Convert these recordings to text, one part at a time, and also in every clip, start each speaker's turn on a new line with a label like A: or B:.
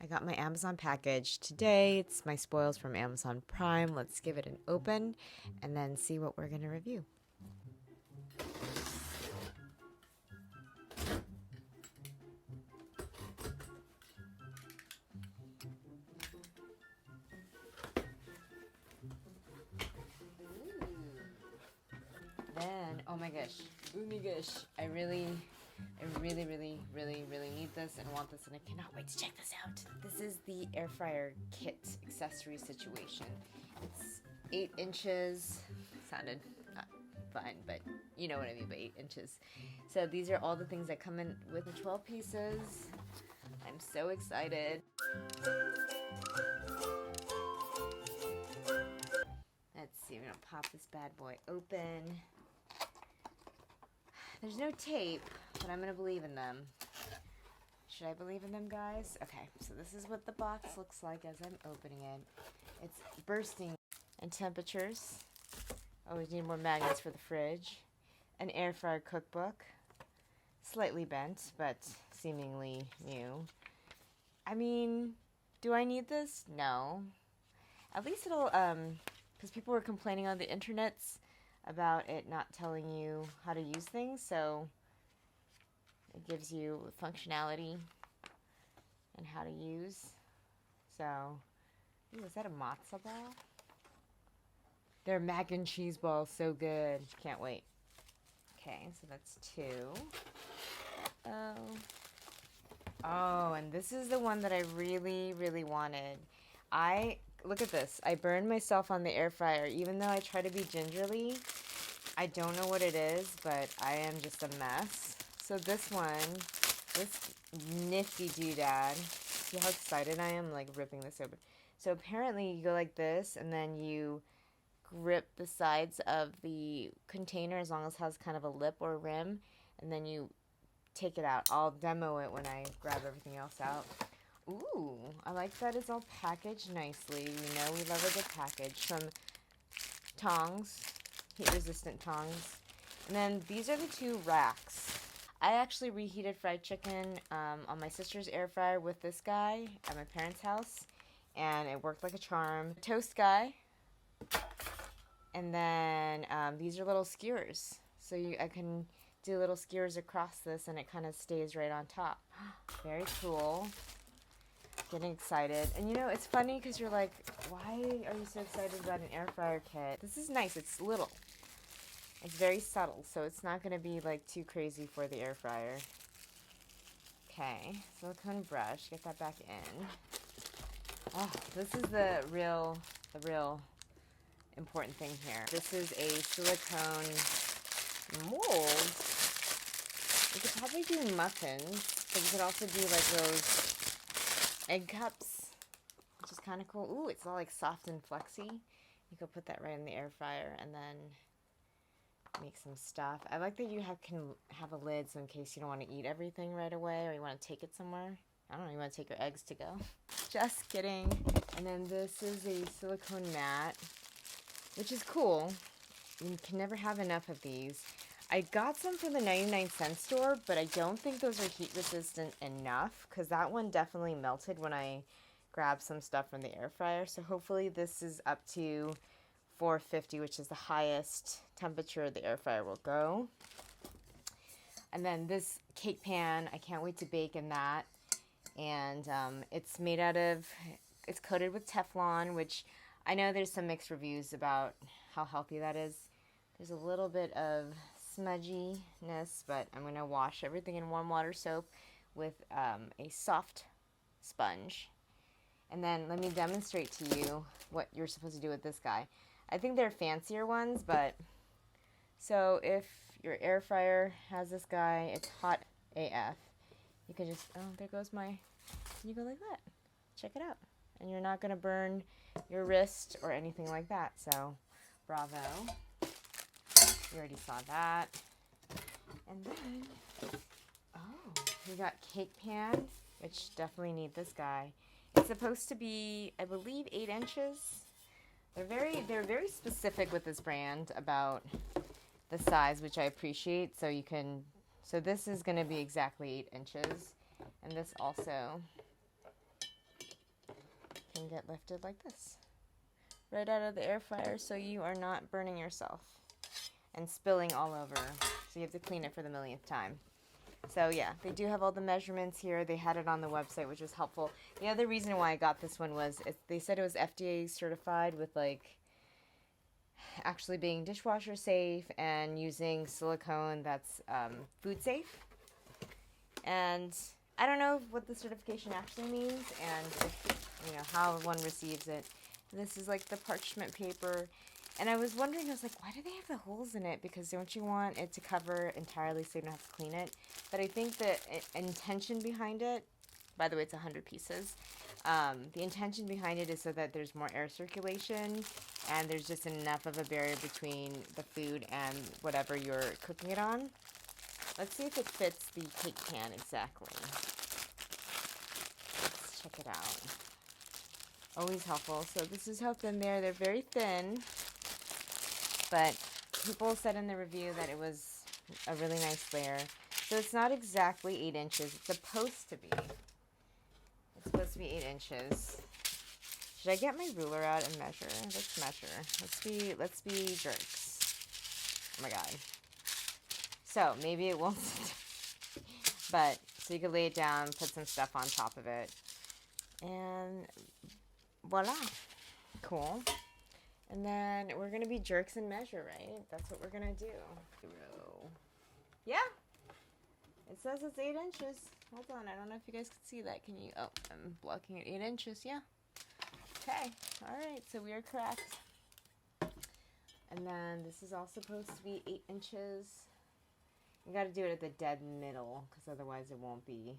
A: got my Amazon package today. It's my spoils from Amazon Prime. Let's give it an open and then see what we're going to review. Then, oh my gosh, I really need this and want this, and I cannot wait to check this out. This is the air fryer kit accessory situation. It's 8 inches. Sounded not fine, but you know what I mean by 8 inches. So these are all the things that come in with the 12 pieces. I'm so excited. Let's see, we're gonna pop this bad boy open. There's no tape, but I'm gonna believe in them. Should I believe in them, guys? Okay, so this is what the box looks like as I'm opening it. It's bursting. And temperatures. Always need more magnets for the fridge. An air fryer cookbook. Slightly bent, but seemingly new. I mean, do I need this? No. At least it'll, because people were complaining on the internets about it not telling you how to use things, so it gives you functionality and how to use. So, ooh, is that a matzo ball? They're mac and cheese balls, so good. Can't wait. Okay, so that's 2. Oh, and this is the one that I really wanted. Look at this. I burned myself on the air fryer. Even though I try to be gingerly, I don't know what it is, but I am just a mess. So this one, this nifty doodad, see how excited I am, like ripping this open. So apparently you go like this, and then you grip the sides of the container as long as it has kind of a lip or rim, and then you take it out. I'll demo it when I grab everything else out. Ooh, I like that it's all packaged nicely. You know we love a good package. Some tongs, heat-resistant tongs. And then these are the 2 racks. I actually reheated fried chicken on my sister's air fryer with this guy at my parents' house, and it worked like a charm. Toast guy. And then these are little skewers. So I can do little skewers across this, and it kind of stays right on top. Very cool. Getting excited. And you know, it's funny because you're like, why are you so excited about an air fryer kit? This is nice. It's little. It's very subtle, so it's not going to be like too crazy for the air fryer. Okay, silicone brush. Get that back in. Oh, this is the real important thing here. This is a silicone mold. You could probably do muffins, but you could also do like those egg cups, which is kind of cool. Ooh, it's all like soft and flexy. You could put that right in the air fryer and then make some stuff. I like that you can have a lid, so in case you don't want to eat everything right away or you want to take it somewhere. I don't know, you want to take your eggs to go. Just kidding. And then this is a silicone mat, which is cool. You can never have enough of these. I got some from the 99-cent store, but I don't think those are heat resistant enough because that one definitely melted when I grabbed some stuff from the air fryer. So hopefully this is up to 450, which is the highest temperature the air fryer will go. And then this cake pan, I can't wait to bake in that. And it's made out of, it's coated with Teflon, which I know there's some mixed reviews about how healthy that is. There's a little bit of smudginess, but I'm going to wash everything in warm water soap with a soft sponge. And then let me demonstrate to you what you're supposed to do with this guy. I think they're fancier ones, but so if your air fryer has this guy, it's hot AF. You can just, oh, there goes you go like that. Check it out. And you're not going to burn your wrist or anything like that. So, bravo. You already saw that. And then, oh, we got cake pan, which definitely need this guy. It's supposed to be, I believe, 8 inches. They're very specific with this brand about the size, which I appreciate. So this is going to be exactly 8 inches. And this also can get lifted like this. Right out of the air fryer, so you are not burning yourself and spilling all over. So you have to clean it for the millionth time. So yeah, they do have all the measurements here. They had it on the website, which was helpful. The other reason why I got this one was they said it was FDA certified with like actually being dishwasher safe and using silicone that's food safe. And I don't know what the certification actually means and if, you know, how one receives it. This is like the parchment paper. And I was wondering, I was like, why do they have the holes in it? Because don't you want it to cover entirely so you don't have to clean it? But I think the intention behind it, by the way, it's 100 pieces. The intention behind it is so that there's more air circulation and there's just enough of a barrier between the food and whatever you're cooking it on. Let's see if it fits the cake pan exactly. Let's check it out. Always helpful. So this is how thin they are. They're very thin. But people said in the review that it was a really nice layer. So it's not exactly 8 inches. It's supposed to be. It's supposed to be 8 inches. Should I get my ruler out and measure? Let's measure. Let's be jerks. Oh my god. So maybe it won't. But so you could lay it down, put some stuff on top of it, and voila. Cool. And then we're going to be jerks and measure, right? That's what we're going to do. Yeah. It says it's 8 inches. Hold on. I don't know if you guys can see that. Can you? Oh, I'm blocking it. 8 inches. Yeah. Okay. All right. So we are correct. And then this is all supposed to be 8 inches. You got to do it at the dead middle because otherwise it won't be.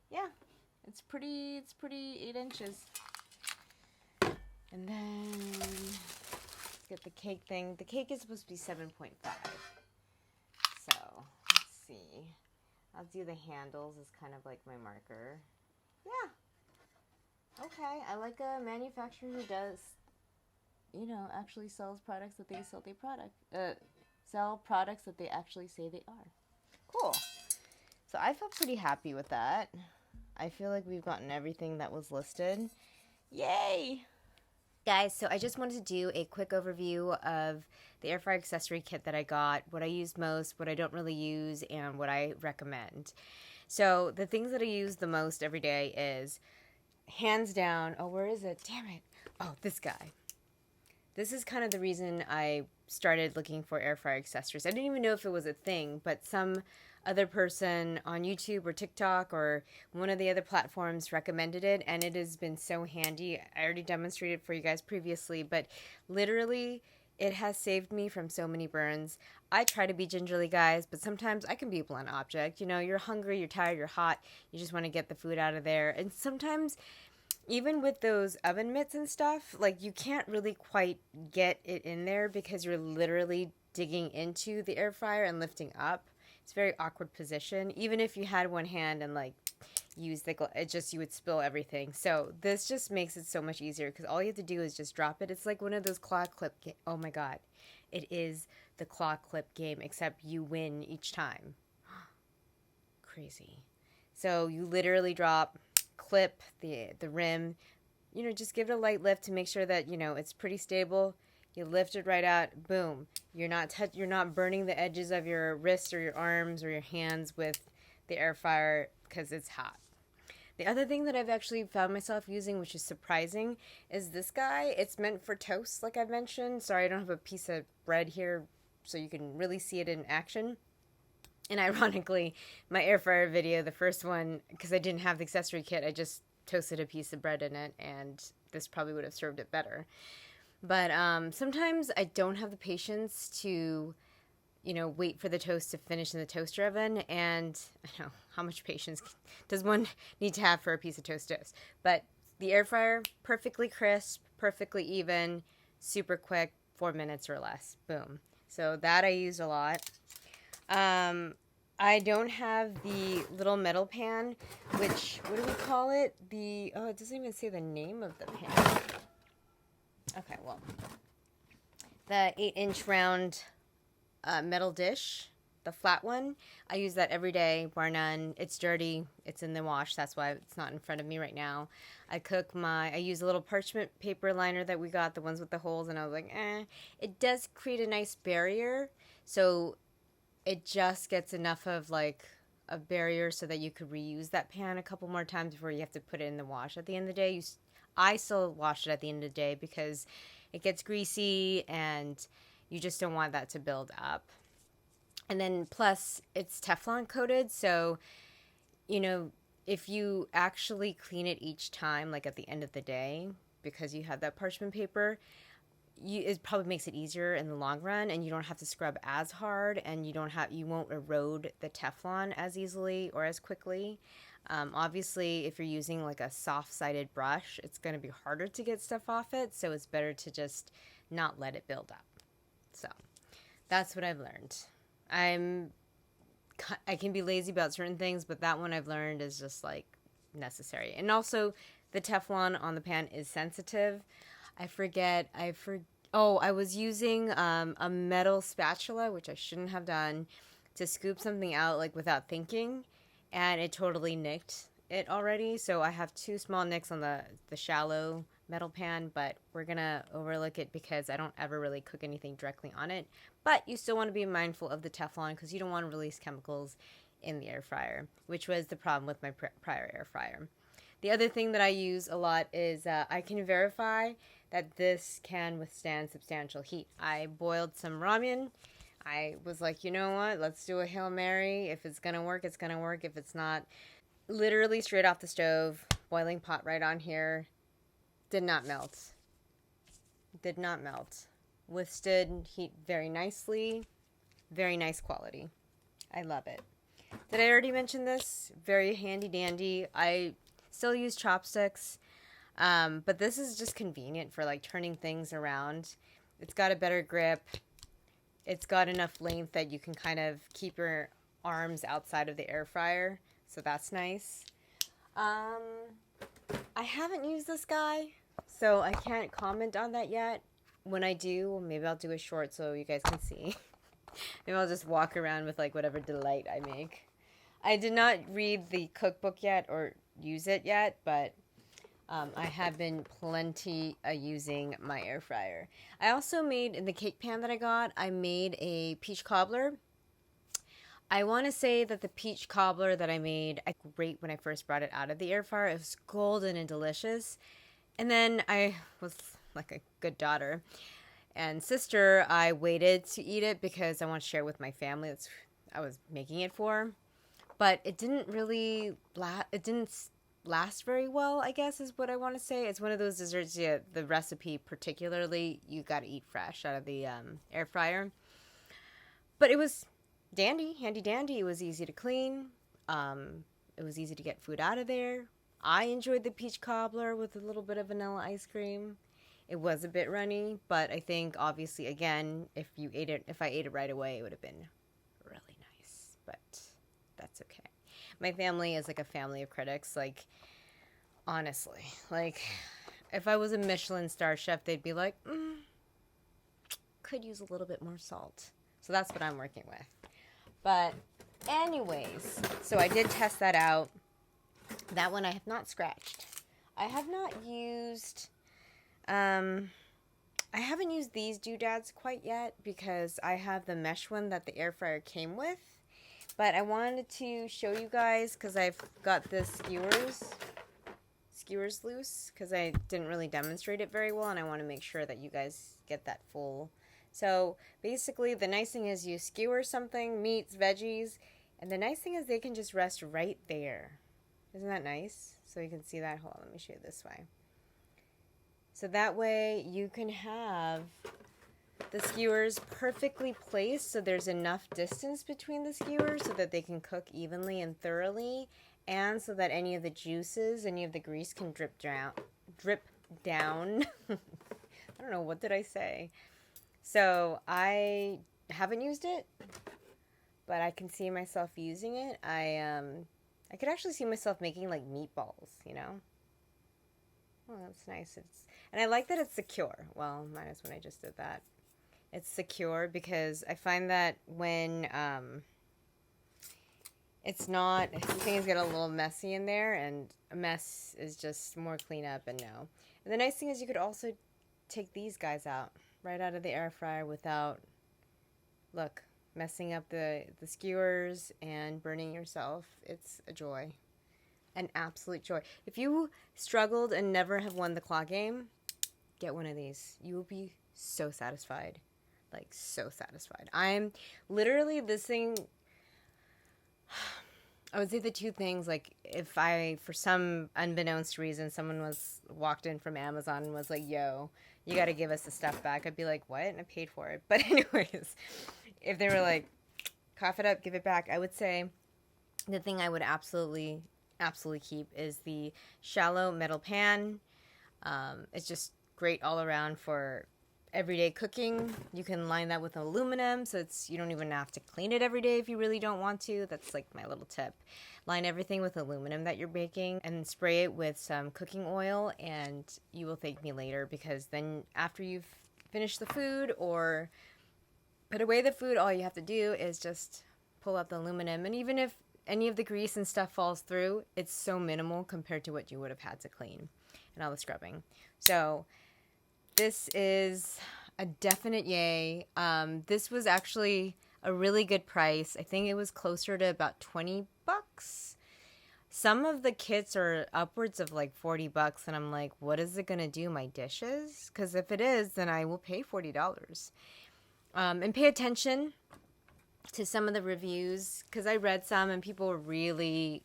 A: Yeah. It's pretty 8 inches. And then let's get the cake thing. The cake is supposed to be 7.5. So let's see. I'll do the handles as kind of like my marker. Yeah. Okay. I like a manufacturer who does, you know, actually sells products that they sell products that they actually say they are. Cool. So I feel pretty happy with that. I feel like we've gotten everything that was listed. Yay! Guys, so I just wanted to do a quick overview of the air fryer accessory kit that I got, what I use most, what I don't really use, and what I recommend. So the things that I use the most every day is, hands down, oh, where is it? Damn it. Oh, this guy. This is kind of the reason I started looking for air fryer accessories. I didn't even know if it was a thing, but some other person on YouTube or TikTok or one of the other platforms recommended it, and it has been so handy. I already demonstrated for you guys previously, but literally it has saved me from so many burns. I try to be gingerly, guys, but sometimes I can be a blunt object. You know, you're hungry, you're tired, you're hot, you just want to get the food out of there. And sometimes even with those oven mitts and stuff, like, you can't really quite get it in there because you're literally digging into the air fryer and lifting up. It's a very awkward position. Even if you had one hand and like use the you would spill everything. So this just makes it so much easier because all you have to do is just drop it. It's like one of those claw clip oh my god. It is the claw clip game, except you win each time. Crazy. So you literally drop, clip the rim, you know, just give it a light lift to make sure that, you know, it's pretty stable. You lift it right out, boom. You're not burning the edges of your wrists or your arms or your hands with the air fryer because it's hot. The other thing that I've actually found myself using, which is surprising, is this guy. It's meant for toast, like I mentioned. Sorry, I don't have a piece of bread here so you can really see it in action. And ironically, my air fryer video, the first one, because I didn't have the accessory kit, I just toasted a piece of bread in it, and this probably would have served it better. But sometimes I don't have the patience to, you know, wait for the toast to finish in the toaster oven. And I know, how much patience does one need to have for a piece of toast? But the air fryer, perfectly crisp, perfectly even, super quick, 4 minutes or less. Boom. So that I use a lot. I don't have the little metal pan, which, what do we call it? It doesn't even say the name of the pan. Okay, well, the 8-inch round metal dish, the flat one. I use that every day, bar none. It's dirty. It's in the wash. That's why it's not in front of me right now. I use a little parchment paper liner that we got, the ones with the holes, and I was like, It does create a nice barrier, so it just gets enough of like a barrier so that you could reuse that pan a couple more times before you have to put it in the wash. At the end of the day, I still wash it at the end of the day because it gets greasy and you just don't want that to build up. And then plus it's Teflon coated, so if you actually clean it each time, like at the end of the day, because you have that parchment paper, it probably makes it easier in the long run, and you don't have to scrub as hard, and you won't erode the Teflon as easily or as quickly. Obviously, if you're using like a soft-sided brush, it's going to be harder to get stuff off it, so it's better to just not let it build up. So that's what I've learned. I can be lazy about certain things, but that one I've learned is just like necessary. And also, the Teflon on the pan is sensitive. I was using a metal spatula, which I shouldn't have done, to scoop something out like without thinking, and it totally nicked it already. So I have 2 small nicks on the shallow metal pan, but we're gonna overlook it because I don't ever really cook anything directly on it. But you still want to be mindful of the Teflon because you don't want to release chemicals in the air fryer, which was the problem with my prior air fryer. The other thing that I use a lot is I can verify that this can withstand substantial heat. I boiled some ramen. I was like, you know what? Let's do a Hail Mary. If it's going to work, it's going to work. If it's not, literally straight off the stove, boiling pot right on here. Did not melt. Did not melt. Withstood heat very nicely. Very nice quality. I love it. Did I already mention this? Very handy dandy. I still use chopsticks, but this is just convenient for like turning things around. It's got a better grip. It's got enough length that you can kind of keep your arms outside of the air fryer, so that's nice. I haven't used this guy, so I can't comment on that yet. When I do, maybe I'll do a short so you guys can see. Maybe I'll just walk around with like whatever delight I make. I did not read the cookbook yet or use it yet, but I have been plenty using my air fryer. I also made, in the cake pan that I got, I made a peach cobbler. I want to say that the peach cobbler that I made, great when I first brought it out of the air fryer. It was golden and delicious. And then I was like a good daughter and sister, I waited to eat it because I want to share it with my family. That's I was making it for. But it didn't really last very well, I guess is what I want to say. It's one of those desserts, the recipe particularly, you got to eat fresh out of the air fryer. But it was handy dandy. It was easy to clean. It was easy to get food out of there. I enjoyed the peach cobbler with a little bit of vanilla ice cream. It was a bit runny, but I think obviously, again, if I ate it right away, it would have been really nice. But that's okay. My family is like a family of critics. Like, honestly, like if I was a Michelin star chef, they'd be like, could use a little bit more salt. So that's what I'm working with. But anyways, so I did test that out. That one I have not scratched. I have not used, I haven't used these doodads quite yet because I have the mesh one that the air fryer came with. But I wanted to show you guys because I've got the skewers loose because I didn't really demonstrate it very well, and I want to make sure that you guys get that full. So basically the nice thing is you skewer something, meats, veggies, and the nice thing is they can just rest right there. Isn't that nice? So you can see that. Hold on, let me show you this way. So that way you can have the skewers perfectly placed so there's enough distance between the skewers so that they can cook evenly and thoroughly, and so that any of the juices, any of the grease can drip down. I don't know, what did I say? So I haven't used it, but I can see myself using it. I could actually see myself making like meatballs, you know? Oh, that's nice. And I like that it's secure. Well, minus when I just did that. It's secure because I find that when It's not, things get a little messy in there, and a mess is just more cleanup and no. And the nice thing is you could also take these guys out right out of the air fryer without, look, messing up the skewers and burning yourself. It's a joy. An absolute joy. If you struggled and never have won the claw game, get one of these. You will be so satisfied. Like, so satisfied. I'm literally, this thing, I would say the two things, like, if I, for some unbeknownst reason, someone walked in from Amazon and was like, yo, you got to give us the stuff back, I'd be like, what? And I paid for it. But anyways, if they were like, cough it up, give it back, I would say the thing I would absolutely keep is the shallow metal pan. It's just great all around for everyday cooking. You can line that with aluminum, so you don't even have to clean it every day if you really don't want to. That's like my little tip. Line everything with aluminum that you're baking and spray it with some cooking oil, and you will thank me later, because then after you've finished the food or put away the food, all you have to do is just pull out the aluminum, and even if any of the grease and stuff falls through, it's so minimal compared to what you would have had to clean and all the scrubbing. So this is a definite yay. This was actually a really good price. I think it was closer to about $20. Some of the kits are upwards of like $40, and I'm like, what is it gonna do, my dishes? Because if it is, then I will pay $40. And pay attention to some of the reviews, because I read some and people were really,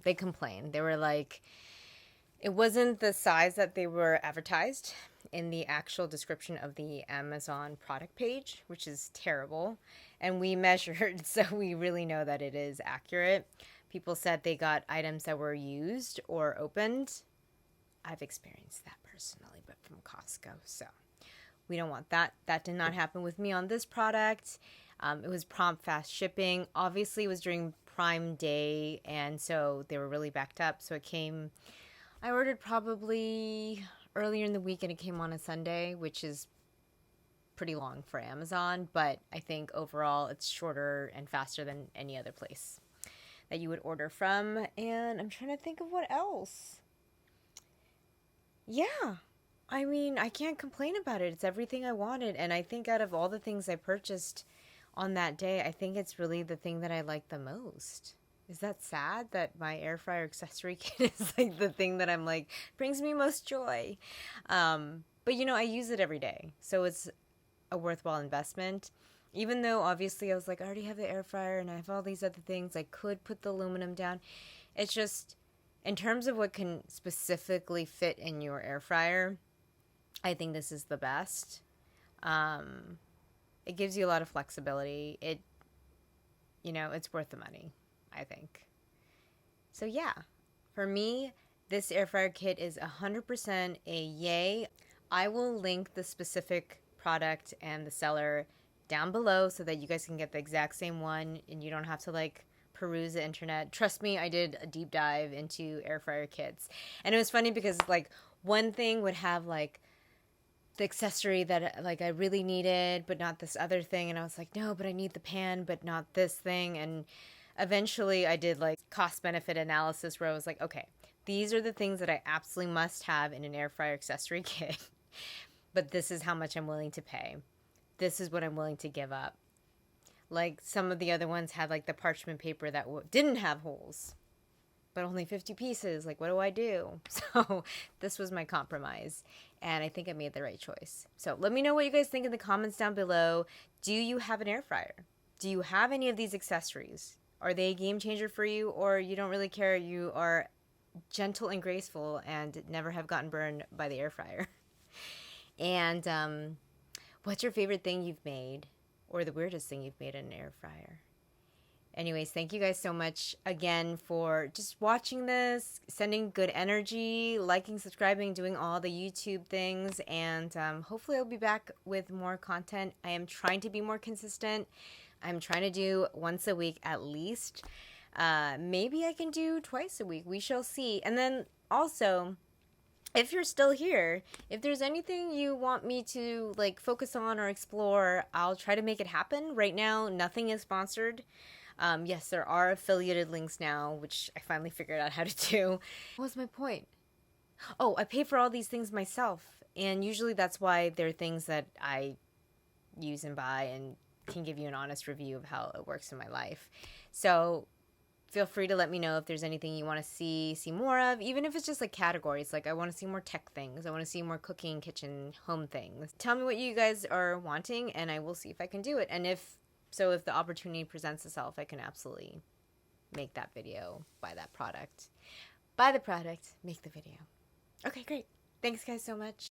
A: they complained. They were like, it wasn't the size that they were advertised in the actual description of the Amazon product page, which is terrible. And we measured, so we really know that it is accurate. People said they got items that were used or opened. I've experienced that personally, but from Costco, so we don't want that. That did not happen with me on this product. It was prompt, fast shipping. Obviously, it was during Prime Day, and so they were really backed up. So it came, I ordered probably earlier in the week, and it came on a Sunday, which is pretty long for Amazon. But I think overall, it's shorter and faster than any other place that you would order from. And I'm trying to think of what else. Yeah. I mean, I can't complain about it. It's everything I wanted. And I think out of all the things I purchased on that day, I think it's really the thing that I like the most. Is that sad that my air fryer accessory kit is like the thing that I'm like, brings me most joy? But you know, I use it every day. So it's a worthwhile investment. Even though obviously I was like, I already have the air fryer and I have all these other things. I could put the aluminum down. It's just, in terms of what can specifically fit in your air fryer, I think this is the best. It gives you a lot of flexibility. It's worth the money, I think. So yeah, for me, this air fryer kit is 100% a yay. I will link the specific product and the seller down below so that you guys can get the exact same one and you don't have to like peruse the internet. Trust me, I did a deep dive into air fryer kits. And it was funny because like one thing would have like the accessory that like I really needed, but not this other thing. And I was like, no, but I need the pan, but not this thing. And eventually I did like cost benefit analysis where I was like, okay, these are the things that I absolutely must have in an air fryer accessory kit. But this is how much I'm willing to pay. This is what I'm willing to give up. Like some of the other ones had like the parchment paper that didn't have holes, but only 50 pieces. Like, what do I do? So this was my compromise, and I think I made the right choice. So let me know what you guys think in the comments down below. Do you have an air fryer? Do you have any of these accessories? Are they a game changer for you, or you don't really care? You are gentle and graceful and never have gotten burned by the air fryer. And what's your favorite thing you've made, or the weirdest thing you've made in an air fryer? Anyways, thank you guys so much again for just watching this, sending good energy, liking, subscribing, doing all the YouTube things, and hopefully I'll be back with more content. I am trying to be more consistent. I'm trying to do once a week at least. Maybe I can do twice a week. We shall see. And then also, if you're still here, if there's anything you want me to like focus on or explore, I'll try to make it happen. Right now, nothing is sponsored. Yes, there are affiliated links now, which I finally figured out how to do. What was my point? Oh, I pay for all these things myself. And usually that's why they're things that I use and buy and can give you an honest review of how it works in my life. So feel free to let me know if there's anything you want to see more of, even if it's just like categories. Like I want to see more tech things. I want to see more cooking, kitchen, home things. Tell me what you guys are wanting and I will see if I can do it. And if the opportunity presents itself, I can absolutely make that video, buy that product. Buy the product, make the video. Okay, great. Thanks guys so much.